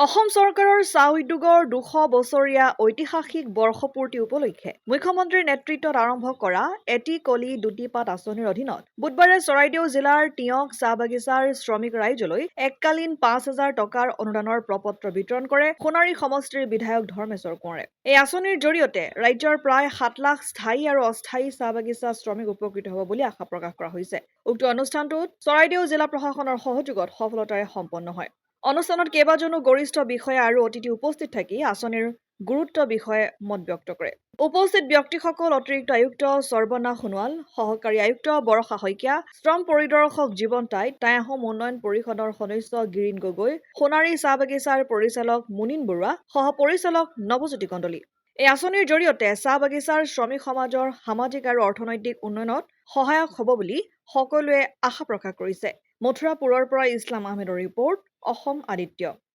অসম চৰকাৰৰ চাহ উদ্যোগৰ ২০০ বছৰীয়া ঐতিহাসিক বৰ্ষপূৰ্তি উপলক্ষে মুখ্যমন্ত্ৰীৰ নেতৃত্বত আৰম্ভ কৰা এটি কলি দুটি পাত আঁচনিৰ অধীনত বুধবাৰে চৰাইদেউ জিলাৰ টিয়ক চাহ বাগিচাৰ শ্ৰমিক ৰাইজলৈ এককালীন ৫,০০০ টকাৰ অনুদানৰ প্ৰপত্ৰ বিতৰণ কৰে সোণাৰী সমষ্টিৰ বিধায়ক ধৰ্মেশ্বৰ কোঁৱৰে। এই আঁচনিৰ জৰিয়তে ৰাজ্যৰ প্ৰায় ৭ লাখ স্থায়ী আৰু অস্থায়ী চাহ বাগিচা শ্ৰমিক উপকৃত হ'ব বুলি আশা প্ৰকাশ কৰা হৈছে। উক্ত অনুষ্ঠানটোত চৰাইদেউ জিলা প্ৰশাসনৰ সহযোগত সফলতাৰে সম্পন্ন হয়। অনুষ্ঠানত কেইবাজনো গৰিষ্ঠ বিষয়া আৰু অতিথি উপস্থিত থাকি আঁচনিৰ গুৰুত্ব বিষয়ে মত ব্যক্ত কৰে। উপস্থিত ব্যক্তিসকল অতিৰিক্ত আয়ুক্ত সৰ্বনা সোণোৱাল, সহকাৰী আয়ুক্ত বৰষা শইকীয়া, শ্ৰম পৰিদৰ্শক জীৱন টাইট, টাই আহোম উন্নয়ন পৰিষদৰ সদস্য গিৰিণ গগৈ, সোণাৰী চাহ বাগিচাৰ পৰিচালক মুনীন বৰুৱা, সহ পৰিচালক নৱজ্যোতি কণ্ডলী। এই আঁচনিৰ জৰিয়তে চাহ বাগিচাৰ শ্ৰমিক সমাজৰ সামাজিক আৰু অৰ্থনৈতিক উন্নয়নত সহায়ক হ'ব বুলি সকলোৱে আশা প্ৰকাশ কৰিছে। মথুৰাপুৰৰ পৰা ইছলাম আহমেদৰ ৰিপৰ্ট, অসম আদিত্য।